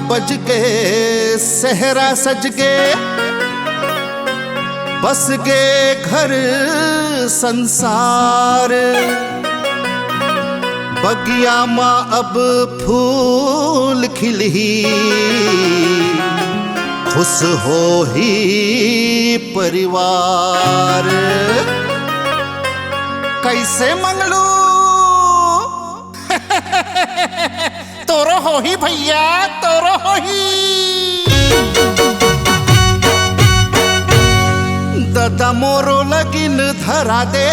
बज के सहरा सज के बस के घर संसार। बगिया माँ अब फूल खिली खुश हो ही परिवार। कैसे मंगलू तोरो हो ही भैया तोरो हो ही। दादा मोरो लगिन धरा दे